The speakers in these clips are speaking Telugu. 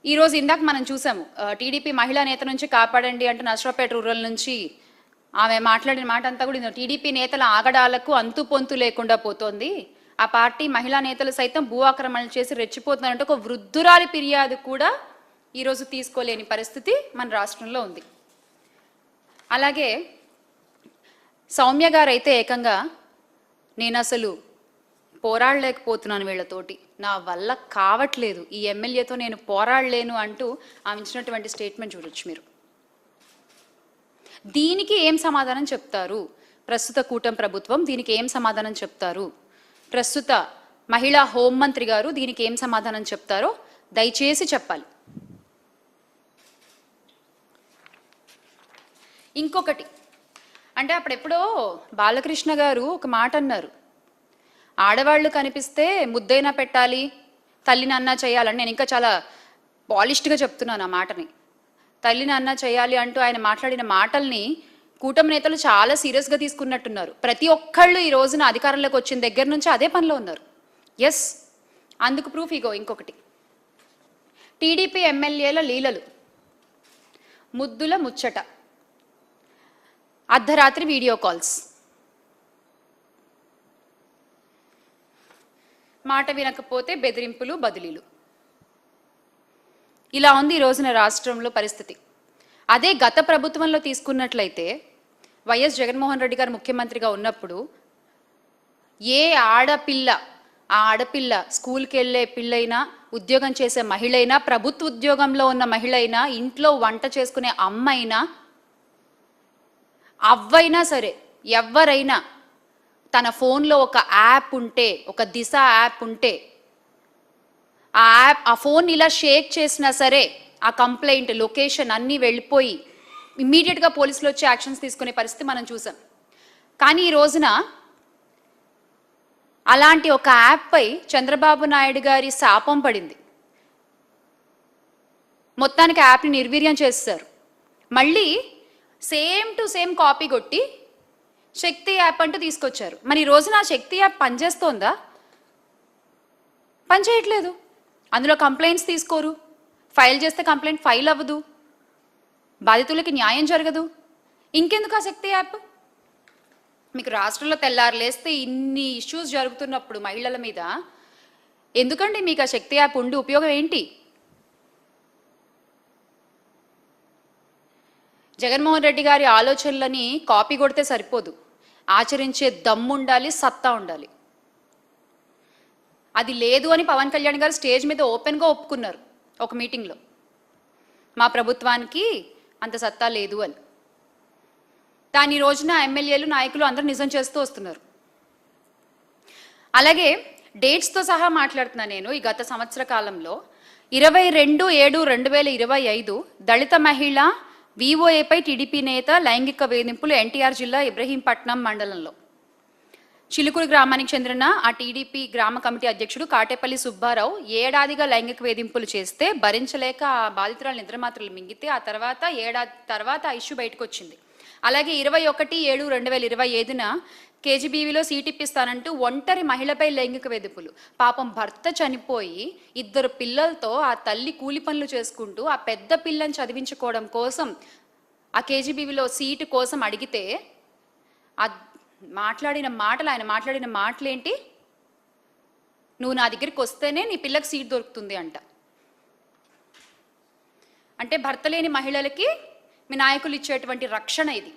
ఈరోజు ఇందాక మనం చూసాము టీడీపీ మహిళా నేత నుంచి కాపాడండి అంటే నర్సరావుపేట రూరల్ నుంచి ఆమె మాట్లాడిన మాట అంతా కూడా టీడీపీ నేతల ఆగడాలకు అంతు పొంతు లేకుండా పోతోంది. ఆ పార్టీ మహిళా నేతలు సైతం భూ ఆక్రమణలు చేసి రెచ్చిపోతున్నారంటే ఒక వృద్ధురాలి ఫిర్యాదు కూడా ఈరోజు తీసుకోలేని పరిస్థితి మన రాష్ట్రంలో ఉంది. అలాగే సౌమ్య గారు అయితే ఏకంగా నేను అసలు పోరాడలేకపోతున్నాను వీళ్ళతోటి, నా వల్ల కావట్లేదు, ఈ ఎమ్మెల్యేతో నేను పోరాడలేను అంటూ ఆమె ఇచ్చినటువంటి స్టేట్మెంట్ చూడొచ్చు మీరు. దీనికి ఏం సమాధానం చెప్తారు ప్రస్తుత కూటమి ప్రభుత్వం? దీనికి ఏం సమాధానం చెప్తారు ప్రస్తుత మహిళా హోంమంత్రి గారు? దీనికి ఏం సమాధానం చెప్తారో దయచేసి చెప్పాలి. ఇంకొకటి అంటే అప్పుడెప్పుడో బాలకృష్ణ గారు ఒక మాట అన్నారు, ఆడవాళ్ళు కనిపిస్తే ముద్దైనా పెట్టాలి, తల్లిని అన్నా చేయాలని. నేను ఇంకా చాలా పాలిష్డ్గా చెప్తున్నాను ఆ మాటని. తల్లిని అన్నా చేయాలి అంటూ ఆయన మాట్లాడిన మాటల్ని కూటమి నేతలు చాలా సీరియస్గా తీసుకున్నట్టున్నారు. ప్రతి ఒక్కళ్ళు ఈ రోజున అధికారంలోకి వచ్చిన దగ్గర నుంచి అదే పనిలో ఉన్నారు. ఎస్, అందుకు ప్రూఫ్ ఇగో ఇంకొకటి. టీడీపీ ఎమ్మెల్యేల లీలలు, ముద్దుల ముచ్చట, అర్ధరాత్రి వీడియో కాల్స్, మాట వినకపోతే బెదిరింపులు బదిలీలు. ఇలా ఉంది ఈ రోజున రాష్ట్రంలో పరిస్థితి. అదే గత ప్రభుత్వంలో తీసుకున్నట్లయితే వైఎస్ జగన్మోహన్ రెడ్డి గారు ముఖ్యమంత్రిగా ఉన్నప్పుడు ఏ ఆడపిల్ల, ఆ ఆడపిల్ల స్కూల్కి వెళ్ళే పిల్లైనా, ఉద్యోగం చేసే మహిళైనా, ప్రభుత్వ ఉద్యోగంలో ఉన్న మహిళైనా, ఇంట్లో వంట చేసుకునే అమ్మైనా, అవ్వైనా సరే ఎవరైనా తన ఫోన్లో ఒక యాప్ ఉంటే, ఒక దిశ యాప్ ఉంటే, ఆ ఫోన్ ఇలా షేక్ చేసినా సరే ఆ కంప్లైంట్ లొకేషన్ అన్నీ వెళ్ళిపోయి ఇమ్మీడియట్గా పోలీసులు వచ్చి యాక్షన్స్ తీసుకునే పరిస్థితి మనం చూసాం. కానీ ఈ రోజున అలాంటి ఒక యాప్పై చంద్రబాబు నాయుడు గారి శాపం పడింది. మొత్తానికి యాప్ని నిర్వీర్యం చేస్తారు. మళ్ళీ సేమ్ టు సేమ్ కాపీ కొట్టి శక్తి యాప్ అంటూ తీసుకొచ్చారు. మరి ఈ రోజున ఆ శక్తి యాప్ పనిచేస్తోందా? పనిచేయట్లేదు. అందులో కంప్లైంట్స్ తీసుకోరు, ఫైల్ చేస్తే కంప్లైంట్ ఫైల్ అవ్వదు, బాధితులకి న్యాయం జరగదు. ఇంకెందుకు ఆ శక్తి యాప్? మీకు రాష్ట్రంలో తెల్లారు లేస్తే ఇన్ని ఇష్యూస్ జరుగుతున్నప్పుడు మహిళల మీద ఎందుకండి మీకు ఆ శక్తి యాప్ ఉండి ఉపయోగం ఏంటి? జగన్మోహన్ రెడ్డి గారి ఆలోచనలని కాపీ కొడితే సరిపోదు, ఆచరించే దమ్ము ఉండాలి, సత్తా ఉండాలి. అది లేదు అని పవన్ కళ్యాణ్ గారు స్టేజ్ మీద ఓపెన్గా ఒప్పుకున్నారు ఒక మీటింగ్లో, మా ప్రభుత్వానికి అంత సత్తా లేదు అని. దాని రోజున ఎమ్మెల్యేలు, నాయకులు అందరూ నిజం చేస్తూ వస్తున్నారు. అలాగే డేట్స్తో సహా మాట్లాడుతున్నా నేను. ఈ గత సంవత్సర కాలంలో 22/7/2025 దళిత మహిళ విఓఏపై టీడీపీ నేత లైంగిక వేధింపులు ఎన్టీఆర్ జిల్లా ఇబ్రహీంపట్నం మండలంలో చిలుకూరు గ్రామానికి చెందిన ఆ టీడీపీ గ్రామ కమిటీ అధ్యక్షుడు కాటేపల్లి సుబ్బారావు ఏడాదిగా లైంగిక వేధింపులు చేస్తే భరించలేక ఆ బాధితురాలు నిద్రమాత్రలు మింగితే ఆ తర్వాత ఏడాది తర్వాత ఆ ఇష్యూ బయటకు వచ్చింది. అలాగే 21/7/2025న కేజీబీవీలో సీట్ ఇప్పిస్తానంటూ ఒంటరి మహిళపై లైంగిక వేధింపులు. పాపం భర్త చనిపోయి 2 పిల్లలతో ఆ తల్లి కూలి పనులు చేసుకుంటూ ఆ పెద్ద పిల్లని చదివించుకోవడం కోసం ఆ కేజీబీవీలో సీటు కోసం అడిగితే ఆయన మాట్లాడిన మాటలేంటి? నువ్వు నా దగ్గరికి వస్తేనే నీ పిల్లకి సీట్ దొరుకుతుంది అంట. అంటే భర్త లేని మహిళలకి మీ నాయకులు ఇచ్చేటువంటి రక్షణ ఇది.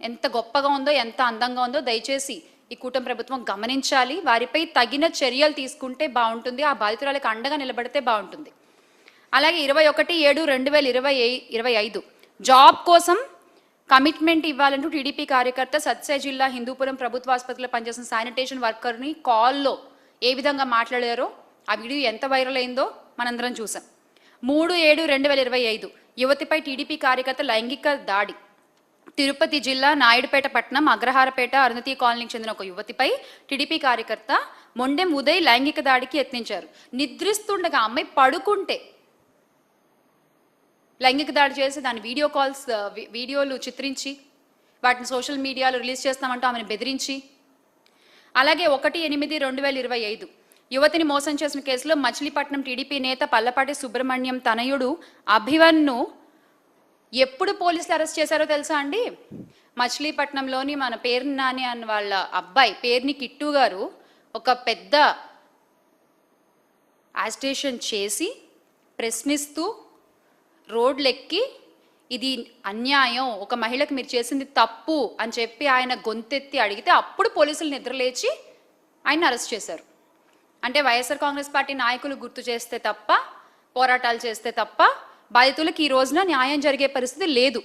ఎంత గొప్పగా ఉందో, ఎంత అందంగా ఉందో దయచేసి ఈ కూటమి ప్రభుత్వం గమనించాలి. వారిపై తగిన చర్యలు తీసుకుంటే బాగుంటుంది, ఆ బాధితురాలకు అండగా నిలబడితే బాగుంటుంది. అలాగే 21/7/2025 జాబ్ కోసం కమిట్మెంట్ ఇవ్వాలంటూ టీడీపీ కార్యకర్త సత్సాయి జిల్లా హిందూపురం ప్రభుత్వ ఆసుపత్రిలో పనిచేసిన శానిటేషన్ వర్కర్ని కాల్లో ఏ విధంగా మాట్లాడారో ఆ వీడియో ఎంత వైరల్ అయిందో మనందరం చూసాం. 3/7/2025 యువతిపై టీడీపీ కార్యకర్త లైంగిక దాడి. తిరుపతి జిల్లా నాయుడుపేట పట్టణం అగ్రహారపేట అరుణతి కాలనీకి చెందిన ఒక యువతిపై టీడీపీ కార్యకర్త మొండెం ఉదయ్ లైంగిక దాడికి యత్నించారు. నిద్రిస్తుండగా అమ్మాయి పడుకుంటే లైంగిక దాడి చేసి దాని వీడియోలు చిత్రించి వాటిని సోషల్ మీడియాలో రిలీజ్ చేస్తామంటూ ఆమెను బెదిరించి, అలాగే 1/8/2025 యువతిని మోసం చేసిన కేసులో మచిలీపట్నం టీడీపీ నేత పల్లపాటి సుబ్రహ్మణ్యం తనయుడు అభివన్ను ఎప్పుడు పోలీసులు అరెస్ట్ చేశారో తెలుసా అండి? మచిలీపట్నంలోని మన పేర్ని నాని అన్న వాళ్ళ అబ్బాయి పేర్ని కిట్టు గారు ఒక పెద్ద యాజిటేషన్ చేసి ప్రశ్నిస్తూ రోడ్లెక్కి ఇది అన్యాయం, ఒక మహిళకు మీరు చేసింది తప్పు అని చెప్పి ఆయన గొంతెత్తి అడిగితే అప్పుడు పోలీసులు నిద్రలేచి ఆయన అరెస్ట్ చేశారు. అంటే వైఎస్ఆర్ కాంగ్రెస్ పార్టీ నాయకులు గుర్తు చేస్తే తప్ప, పోరాటాలు చేస్తే తప్ప బాధితులకు ఈ రోజున న్యాయం జరిగే పరిస్థితి లేదు.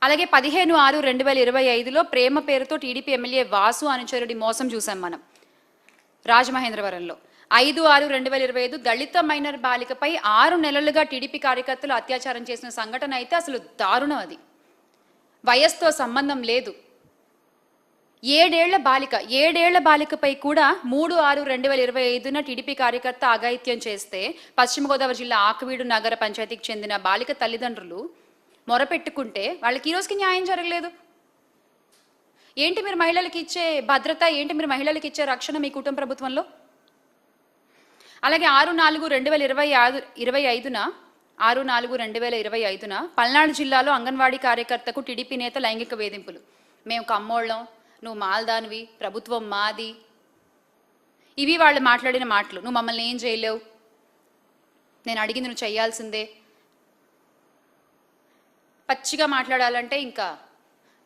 అలాగే 15/6/2025లో ప్రేమ పేరుతో టీడీపీ ఎమ్మెల్యే వాసు అనుచరుడి మోసం చూసాం మనం రాజమహేంద్రవరంలో. 5/6/2025 దళిత మైనర్ బాలికపై 6 నెలలుగా టీడీపీ కార్యకర్తలు అత్యాచారం చేసిన సంఘటన అయితే అసలు దారుణం. అది వయస్సుతో సంబంధం లేదు. 7 ఏళ్ల బాలికపై కూడా 3/6/2025న టీడీపీ కార్యకర్త అఘాయిత్యం చేస్తే పశ్చిమ గోదావరి జిల్లా ఆకువీడు నగర పంచాయతీకి చెందిన బాలిక తల్లిదండ్రులు మొరపెట్టుకుంటే వాళ్ళకి ఈ రోజుకి న్యాయం జరగలేదు. ఏంటి మీరు మహిళలకు ఇచ్చే భద్రత, ఏంటి మీరు మహిళలకు ఇచ్చే రక్షణ మీ కుటుంబ ప్రభుత్వంలో? అలాగే 6/4/2025న పల్నాడు జిల్లాలో అంగన్వాడీ కార్యకర్తకు టీడీపీ నేత లైంగిక వేధింపులు. మేము కమ్మోళ్ళం, నువ్వు మాల్దానివి, ప్రభుత్వం మాది, ఇవి వాళ్ళు మాట్లాడిన మాటలు. నువ్వు మమ్మల్ని ఏం చేయలేవు, నేను అడిగింది నువ్వు చేయాల్సిందే. పచ్చిగా మాట్లాడాలంటే ఇంకా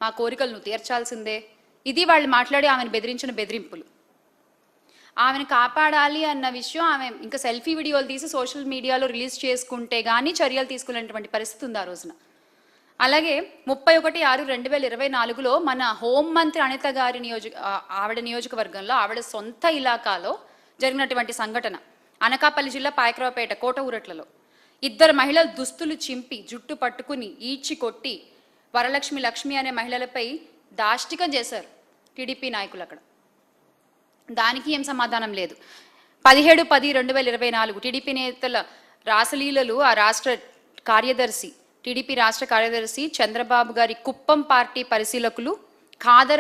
మా కోరికలు నువ్వు తీర్చాల్సిందే. ఇది వాళ్ళు మాట్లాడి ఆమెను బెదిరించిన బెదిరింపులు. ఆమెను కాపాడాలి అన్న విషయం ఆమె ఇంకా సెల్ఫీ వీడియోలు తీసి సోషల్ మీడియాలో రిలీజ్ చేసుకుంటే కానీ చర్యలు తీసుకునేటువంటి పరిస్థితి ఉంది ఆ రోజున. అలాగే 31/6/2024లో మన హోంమంత్రి అనిత గారి ఆవిడ నియోజకవర్గంలో ఆవిడ సొంత ఇలాకాలో జరిగినటువంటి సంఘటన అనకాపల్లి జిల్లా పాయకరావుపేట కోట ఊరట్లలో 2 మహిళలు దుస్తులు చింపి జుట్టు పట్టుకుని ఈడ్చి కొట్టి వరలక్ష్మి, లక్ష్మి అనే మహిళలపై దాష్టికం చేశారు టీడీపీ నాయకులు. అక్కడ దానికి ఏం సమాధానం లేదు. 17/10/2024 టీడీపీ నేతల రాసలీలలు ఆ రాష్ట్ర కార్యదర్శి, టీడీపీ రాష్ట్ర కార్యదర్శి చంద్రబాబు గారి కుప్పం పార్టీ పరిశీలకులు ఖాదర్